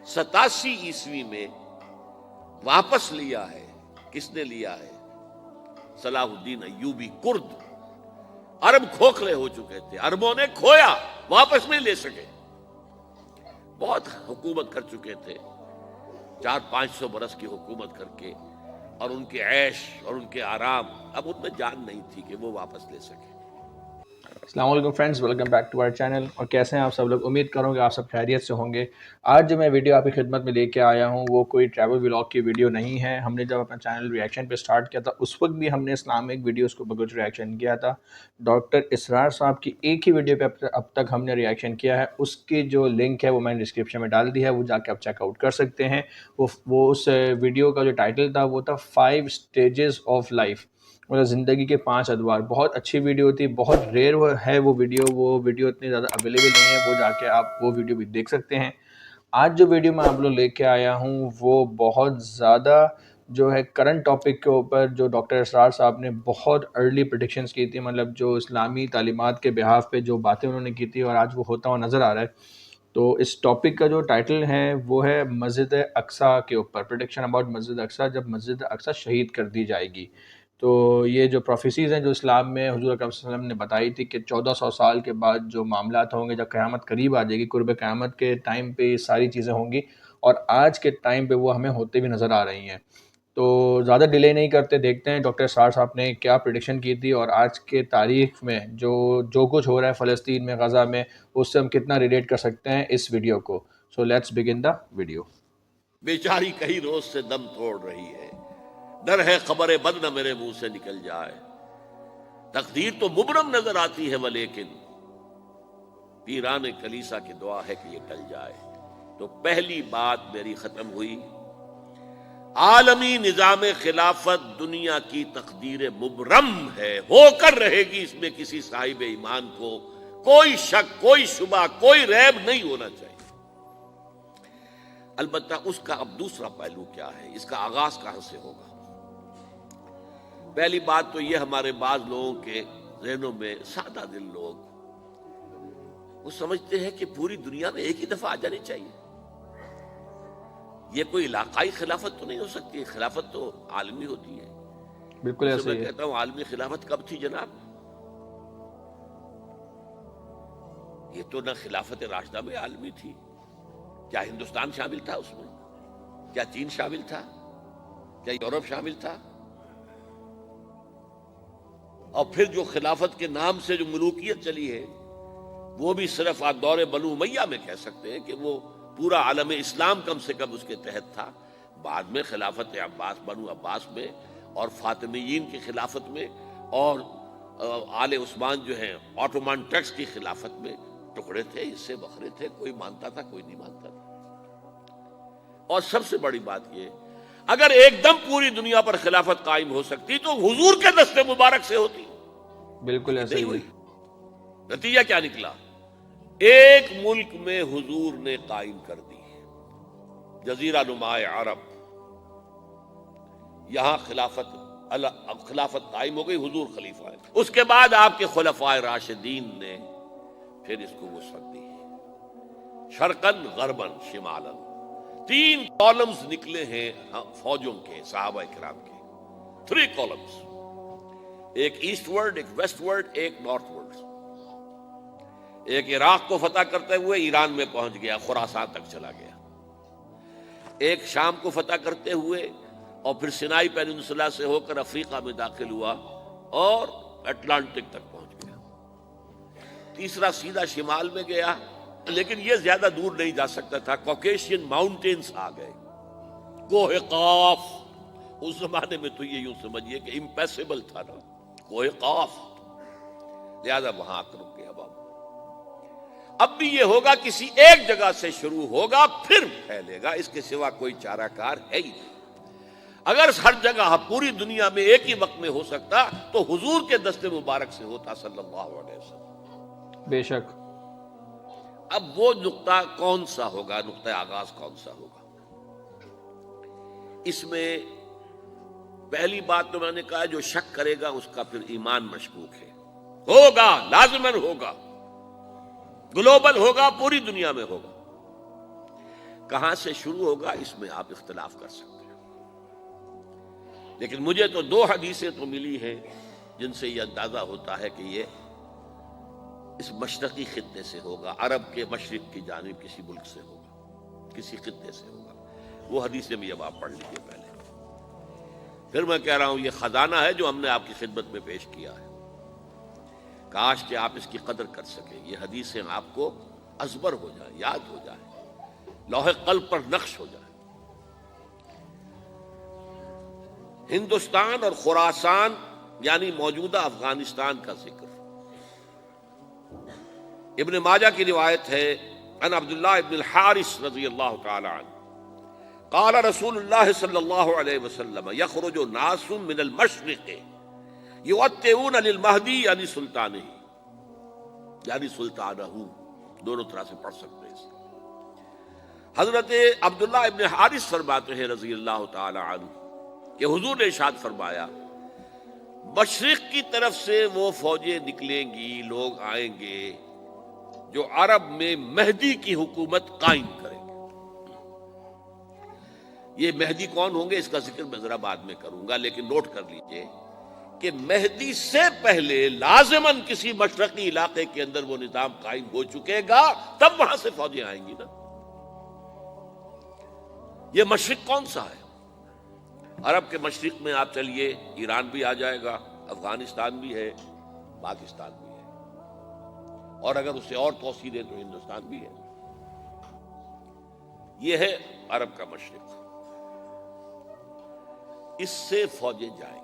87 میں واپس لیا ہے. کس نے لیا ہے؟ صلاح الدین ایوبی کرد. عرب کھوکھلے ہو چکے تھے، عربوں نے کھویا، واپس نہیں لے سکے. بہت حکومت کر چکے تھے، 400-500 برس کی حکومت کر کے، اور ان کے عیش اور ان کے آرام، اب ان میں جان نہیں تھی کہ وہ واپس لے سکے. السلام علیکم friends, welcome back to our channel. اور کیسے ہیں آپ سب لوگ؟ امید کروں کہ آپ سب خیریت سے ہوں گے. آج جو میں ویڈیو آپ کی خدمت میں لے کے آیا ہوں وہ کوئی ٹریول ولاگ کی ویڈیو نہیں ہے. ہم نے جب اپنا چینل ریئیکشن پہ سٹارٹ کیا تھا اس وقت بھی ہم نے اسلامک ویڈیوز کو کچھ ریئیکشن کیا تھا. ڈاکٹر اسرار صاحب کی ایک ہی ویڈیو پہ اب تک ہم نے ریئیکشن کیا ہے، اس کی جو لنک ہے وہ میں نے ڈسکرپشن میں ڈال دی ہے، وہ جا کے آپ چیک آؤٹ کر سکتے ہیں. وہ اس ویڈیو کا جو ٹائٹل تھا وہ تھا 5 اسٹیجز آف لائف، مطلب زندگی کے 5 ادوار. بہت اچھی ویڈیو تھی، بہت ریئر ہے وہ ویڈیو اتنی زیادہ اویلیبل نہیں ہے، وہ جا کے آپ وہ ویڈیو بھی دیکھ سکتے ہیں. آج جو ویڈیو میں آپ لوگ لے کے آیا ہوں وہ بہت زیادہ جو ہے کرنٹ ٹاپک کے اوپر، جو ڈاکٹر اسرار صاحب نے بہت ارلی پریڈکشنز کی تھی، مطلب جو اسلامی تعلیمات کے بہاف پہ جو باتیں انہوں نے کی تھی اور آج وہ ہوتا ہوا نظر آ رہا ہے. تو اس ٹاپک کا جو ٹائٹل ہے وہ ہے مسجد اقصیٰ کے اوپر، پریڈکشن اباؤٹ مسجد اقصیٰ، جب مسجد اقصیٰ شہید کر دی جائے گی. تو یہ جو پروفیسیز ہیں جو اسلام میں حضور اکرم صلی اللہ علیہ وسلم نے بتائی تھی کہ 1400 سال کے بعد جو معاملات ہوں گے، جب قیامت قریب آ جائے گی، قرب قیامت کے ٹائم پہ یہ ساری چیزیں ہوں گی، اور آج کے ٹائم پہ وہ ہمیں ہوتے بھی نظر آ رہی ہیں. تو زیادہ ڈیلے نہیں کرتے، دیکھتے ہیں ڈاکٹر اسرار صاحب نے کیا پریڈکشن کی تھی، اور آج کے تاریخ میں جو کچھ ہو رہا ہے فلسطین میں، غزہ میں، اس سے ہم کتنا ریلیٹ کر سکتے ہیں اس ویڈیو کو. So let's begin the video. بیچاری کئی روز سے دم توڑ رہی ہے، ڈر ہے خبر بد نہ میرے منہ سے نکل جائے. تقدیر تو مبرم نظر آتی ہے ولیکن پیران کلیسا کی دعا ہے کہ یہ ٹل جائے. تو پہلی بات میری ختم ہوئی، عالمی نظام خلافت دنیا کی تقدیر مبرم ہے، ہو کر رہے گی، اس میں کسی صاحب ایمان کو کوئی شک، کوئی شبہ، کوئی ریب نہیں ہونا چاہیے. البتہ اس کا اب دوسرا پہلو کیا ہے، اس کا آغاز کہاں سے ہوگا؟ پہلی بات تو یہ، ہمارے بعض لوگوں کے ذہنوں میں، سادہ دل لوگ، وہ سمجھتے ہیں کہ پوری دنیا میں ایک ہی دفعہ آ جانی چاہیے. یہ کوئی علاقائی خلافت تو نہیں ہو سکتی، خلافت تو عالمی ہوتی ہے. بالکل ایسے میں ہی ہے. کہتا ہوں عالمی خلافت کب تھی جناب؟ یہ تو نہ خلافت راشدہ میں عالمی تھی. کیا ہندوستان شامل تھا اس میں؟ کیا چین شامل تھا؟ کیا یورپ شامل تھا؟ اور پھر جو خلافت کے نام سے جو ملوکیت چلی ہے وہ بھی صرف آپ دور بنو امیہ میں کہہ سکتے ہیں کہ وہ پورا عالم اسلام کم سے کم اس کے تحت تھا. بعد میں خلافت عباس، بنو عباس میں، اور فاطمیین کی خلافت میں، اور آل عثمان جو ہیں آٹومان ٹرکس کی خلافت میں ٹکڑے تھے، حصے بکھرے تھے، کوئی مانتا تھا کوئی نہیں مانتا تھا. اور سب سے بڑی بات یہ، اگر ایک دم پوری دنیا پر خلافت قائم ہو سکتی تو حضور کے دست مبارک سے ہوتی. بالکل ایسے نہیں ہی ہے. ہوئی. نتیجہ کیا نکلا؟ ایک ملک میں حضور نے قائم کر دی، جزیرہ نما عرب، یہاں خلافت قائم ہو گئی، حضور خلیفہ ہے. اس کے بعد آپ کے خلفائے راشدین نے پھر اس کو وسعت دی، شرقاً غرباً شمالاً. 3 کالمز نکلے ہیں فوجوں کے، صحابہ کرام کے. 3 کالمز، ایک ایسٹ ورڈ، ایک ویسٹ ورڈ، ایک نارتھ ورڈ. ایک عراق کو فتح کرتے ہوئے ایران میں پہنچ گیا، خراسان تک چلا گیا. ایک شام کو فتح کرتے ہوئے اور پھر سینائی پیننسولا سے ہو کر افریقہ میں داخل ہوا اور اٹلانٹک تک پہنچ گیا. تیسرا سیدھا شمال میں گیا، لیکن یہ زیادہ دور نہیں جا سکتا تھا، کوکیشین ماؤنٹینز آ گئے، کوہ قاف. اس زمانے میں تو یہ یوں سمجھیے کہ امپیسیبل تھا نا، کوہ قاف، لہذا وہاں آ کر رک گیا. بابا اب بھی یہ ہوگا، کسی ایک جگہ سے شروع ہوگا پھر پھیلے گا، اس کے سوا کوئی چارہ کار ہے ہی نہیں. اگر ہر جگہ پوری دنیا میں ایک ہی وقت میں ہو سکتا تو حضور کے دست مبارک سے ہوتا صلی اللہ علیہ وسلم. بے شک. اب وہ نقطہ کون سا ہوگا، نقطہ آغاز کون سا ہوگا؟ اس میں پہلی بات تو میں نے کہا، جو شک کرے گا اس کا پھر ایمان مشکوک ہے. ہوگا، لازماً ہوگا، گلوبل ہوگا، پوری دنیا میں ہوگا. کہاں سے شروع ہوگا اس میں آپ اختلاف کر سکتے ہیں، لیکن مجھے تو 2 حدیثیں تو ملی ہیں جن سے یہ اندازہ ہوتا ہے کہ یہ اس مشرقی خطے سے ہوگا، عرب کے مشرق کی جانب کسی ملک سے ہوگا، کسی خطے سے ہوگا۔ وہ حدیثیں بھی اب آپ پڑھ لیجیے پہلے، پھر میں کہہ رہا ہوں یہ خزانہ ہے جو ہم نے آپ کی خدمت میں پیش کیا ہے، کاش کہ آپ اس کی قدر کر سکیں، یہ حدیثیں آپ کو ازبر ہو جائیں، یاد ہو جائیں، لوح قلب پر نقش ہو جائیں۔ ہندوستان اور خراسان یعنی موجودہ افغانستان کا ذکر ابن ماجہ کی روایت ہے، عن عبداللہ ابن الحارث رضی اللہ تعالی عنہ قال رسول اللہ صلی اللہ علیہ وسلم یخرج ناس من المشرق یؤتئون للمہدی یعنی سلطانہ، یعنی سلطانہ، دونوں طرح سے پڑھ سکتے ہیں۔ حضرت عبداللہ ابن حارث فرماتے ہیں رضی اللہ تعالی عنہ کہ حضور نے ارشاد فرمایا مشرق کی طرف سے وہ فوجیں نکلیں گی، لوگ آئیں گے جو عرب میں مہدی کی حکومت قائم کریں گے۔ یہ مہدی کون ہوں گے اس کا ذکر میں ذرا بعد میں کروں گا، لیکن نوٹ کر لیجئے کہ مہدی سے پہلے لازماً کسی مشرقی علاقے کے اندر وہ نظام قائم ہو چکے گا، تب وہاں سے فوجیں آئیں گی نا۔ یہ مشرق کون سا ہے؟ عرب کے مشرق میں آپ چلیے ایران بھی آ جائے گا، افغانستان بھی ہے، پاکستان بھی ہے، اور اگر اسے اور توسیع دیں تو ہندوستان بھی ہے۔ یہ ہے عرب کا مشرق، اس سے فوجیں جائیں گی۔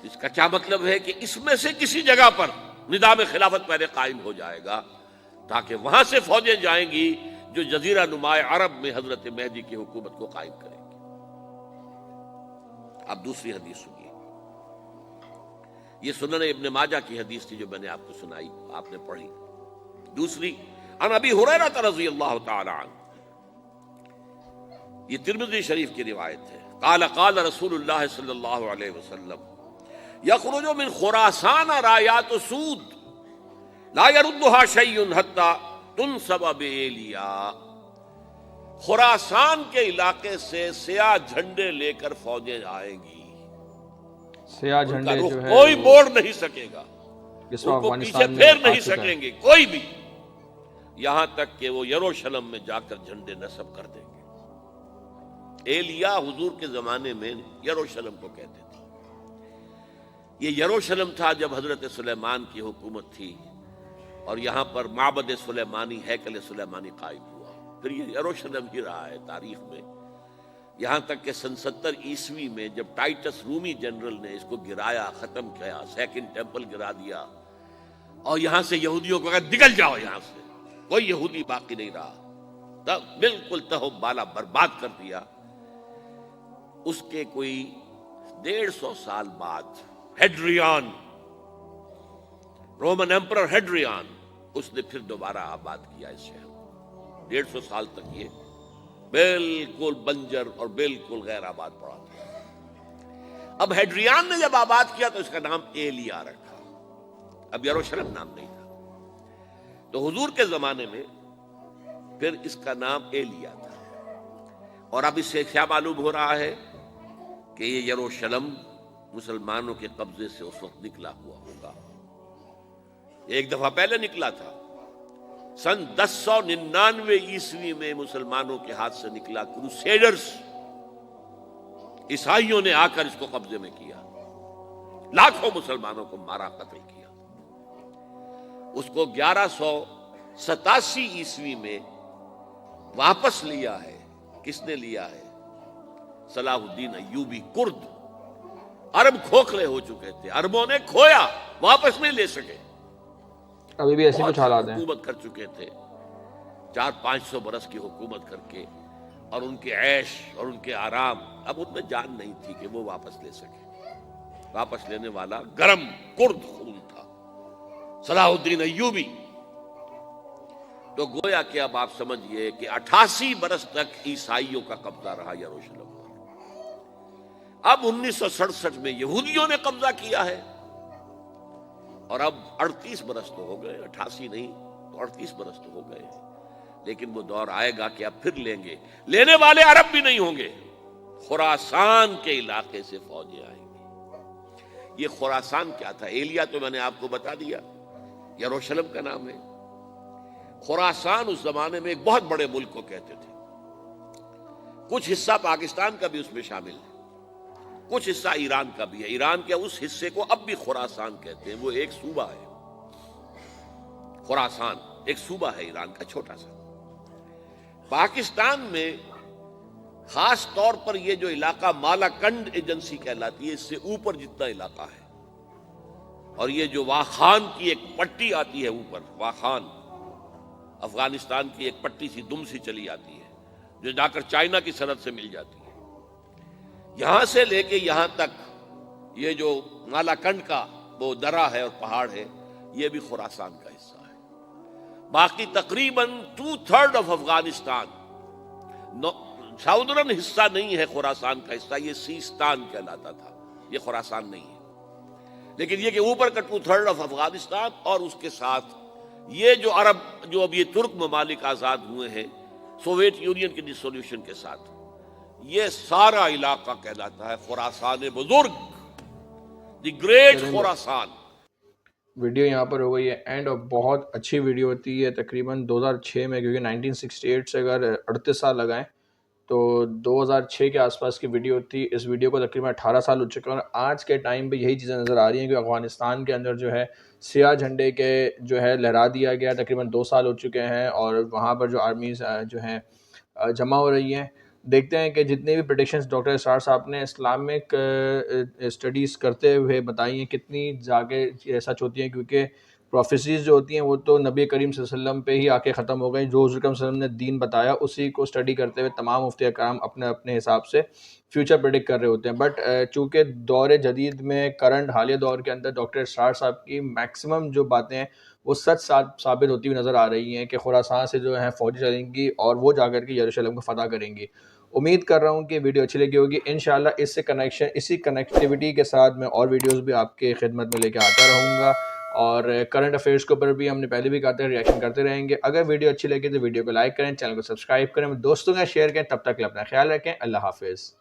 اس کا کیا مطلب ہے کہ اس میں سے کسی جگہ پر نظام خلافت پہلے قائم ہو جائے گا تاکہ وہاں سے فوجیں جائیں گی جو جزیرہ نما عرب میں حضرت مہدی کی حکومت کو قائم کریں گی۔ اب دوسری حدیث سنیے، یہ سنن ابن ماجہ کی حدیث تھی جو میں نے آپ کو سنائی، آپ نے پڑھی۔ دوسری عن ابی ہریرہ رضی اللہ تعالی عنہ، یہ ترمذی شریف کی روایت ہے، قال قال رسول اللہ صلی اللہ علیہ وسلم یخرج من خراسان رایات سود لا يردها شیء حتی تنصب بإیلیا، خراسان کے علاقے سے سیاہ جھنڈے لے کر فوجیں آئیں گی، سیاہ جھنڈے جو ہے کوئی موڑ نہیں سکے گا، جس ان کو پیچھے افغانستان میں پھیر آ نہیں چکا ہے۔ سکیں گے کوئی بھی، یہاں تک کہ وہ یروشلم میں جا کر جھنڈے نصب کر دیں گے۔ ایلیا حضور کے زمانے میں یروشلم کو کہتے تھے۔ یہ یروشلم تھا جب حضرت سلیمان کی حکومت تھی اور یہاں پر معبد سلیمانی، ہیکل سلیمانی قائم ہوا، پھر یہ یروشلم ہی رہا ہے تاریخ میں، یہاں تک کہ سن 70 عیسوی میں جب ٹائٹس رومی جنرل نے اس کو گرایا، ختم کیا، سیکنڈ ٹیمپل گرا دیا اور یہاں سے یہودیوں کو کہا نکل جاؤ یہاں سے، کوئی یہودی باقی نہیں رہا، تب بالکل تہو بالا برباد کر دیا۔ اس کے کوئی 150 سال بعد ہیڈریان، رومن ایمپرر ہیڈریان، اس نے پھر دوبارہ آباد کیا اس شہر۔ 150 سال تک یہ بالکل بنجر اور بالکل غیر آباد پڑا تھا۔ اب ہیڈریان نے جب آباد کیا تو اس کا نام ایلیا رکھا، اب یروشلم نام نہیں تھا، تو حضور کے زمانے میں پھر اس کا نام ایلیا تھا۔ اور اب اس سے کیا معلوم ہو رہا ہے کہ یہ یروشلم مسلمانوں کے قبضے سے اس وقت نکلا ہوا ہوگا، ایک دفعہ پہلے نکلا تھا، سن 1099 عیسوی میں مسلمانوں کے ہاتھ سے نکلا، کروسیڈرز عیسائیوں نے آ کر اس کو قبضے میں کیا، لاکھوں مسلمانوں کو مارا، قتل کیا۔ اس کو 1187 عیسوی میں واپس لیا ہے، کس نے لیا ہے؟ صلاح الدین ایوبی کرد۔ عرب کھوکھلے ہو چکے تھے، عربوں نے کھویا، واپس نہیں لے سکے، ابھی بھی ایسے کچھ حالات ہیں۔ حکومت کر چکے تھے 400-500 برس کی حکومت کر کے، اور ان کے عیش اور ان کے آرام، اب ان میں جان نہیں تھی کہ وہ واپس لے سکے۔ واپس لینے والا گرم کرد خون تھا، صلاح الدین ایوبی۔ تو گویا کہ اب آپ سمجھئے کہ 88 برس تک عیسائیوں کا قبضہ رہا یروشلم پر۔ اب 1967 میں یہودیوں نے قبضہ کیا ہے، اور اب 38 برس تو ہو گئے، 88 نہیں تو 38 برس تو ہو گئے، لیکن وہ دور آئے گا کہ اب پھر لیں گے. لینے والے عرب بھی نہیں ہوں گے, خراسان کے علاقے سے فوجیں آئیں گی. یہ خراسان کیا تھا؟ ایلیا تو میں نے آپ کو بتا دیا, یروشلم کا نام ہے. خراسان اس زمانے میں ایک بہت بڑے ملک کو کہتے تھے. کچھ حصہ پاکستان کا بھی اس میں شامل ہے, کچھ حصہ ایران کا بھی ہے. ایران کے اس حصے کو اب بھی خراسان کہتے ہیں, وہ ایک صوبہ ہے. خراسان ایک صوبہ ہے ایران کا, چھوٹا سا. پاکستان میں خاص طور پر یہ جو علاقہ مالا کنڈ ایجنسی کہلاتی ہے, اس سے اوپر جتنا علاقہ ہے, اور یہ جو واخان کی ایک پٹی آتی ہے اوپر, واخان افغانستان کی ایک پٹی سی دم سی چلی آتی ہے جو جا کر چائنا کی سرحد سے مل جاتی ہے. یہاں سے لے کے یہاں تک یہ جو مالا کنڈ کا وہ درہ ہے اور پہاڑ ہے, یہ بھی خراسان کا حصہ ہے. باقی تقریباً 2/3 آف افغانستان ساؤدرن حصہ نہیں ہے خراسان کا حصہ, یہ سیستان کہلاتا تھا, یہ خراسان نہیں ہے. لیکن یہ کہ اوپر کا 2/3 آف افغانستان اور اس کے ساتھ یہ جو عرب, جو اب یہ ترک ممالک آزاد ہوئے ہیں سوویت یونین کی ڈسولوشن کے ساتھ, یہ سارا علاقہ کہلاتا ہے خراسان بزرگ, دی گریٹ خراسان. ویڈیو یہاں پر ہو گئی ہے اینڈ, اور بہت اچھی ویڈیو ہوتی ہے. تقریباً 2006 میں, کیونکہ 1968 سے اگر 38 سال لگائیں تو 2006 کے آس پاس کی ویڈیو تھی. اس ویڈیو کو تقریباً 18 سال ہو چکے ہیں, اور آج کے ٹائم پہ یہی چیزیں نظر آ رہی ہیں کہ افغانستان کے اندر جو ہے سیاہ جھنڈے کے جو ہے لہرا دیا گیا. تقریباً 2 سال ہو چکے ہیں, اور وہاں پر جو آرمیز جو ہیں جمع ہو رہی ہیں. دیکھتے ہیں کہ جتنے بھی پریڈکشنز ڈاکٹر اسرار صاحب نے اسلامک اسٹڈیز کرتے ہوئے بتائی ہیں, کتنی جاگے سچ ہوتی ہیں, کیونکہ پروفیسیز جو ہوتی ہیں وہ تو نبی کریم صلی اللہ علیہ وسلم پہ ہی آ کے ختم ہو گئی. جو حضور کریم صلی اللہ علیہ وسلم نے دین بتایا اسی کو اسٹڈی کرتے ہوئے تمام مفتی اکرام اپنے اپنے حساب سے فیوچر پریڈکٹ کر رہے ہوتے ہیں. بٹ چونکہ دور جدید میں, کرنٹ حالیہ دور کے اندر ڈاکٹر اسرار صاحب کی میکسیمم جو باتیں ہیں وہ سچ ثابت ہوتی ہوئی نظر آ رہی ہیں کہ خراسان سے جو ہیں فوجی چلیں گی اور وہ جا کر کے یروشلم کو فتح کریں گی. امید کر رہا ہوں کہ ویڈیو اچھی لگی ہوگی. انشاءاللہ اس سے اسی کنیکٹیوٹی کے ساتھ میں اور ویڈیوز بھی آپ کے خدمت میں لے کے آتا رہوں گا, اور کرنٹ افیئرس کے اوپر بھی ہم نے پہلے بھی کہا تھا ریئیکشن کرتے رہیں گے. اگر ویڈیو اچھی لگی تو ویڈیو کو لائک کریں, چینل کو سبسکرائب کریں, دوستوں کا شیئر کریں. تب تک اپنا خیال رکھیں. اللہ حافظ.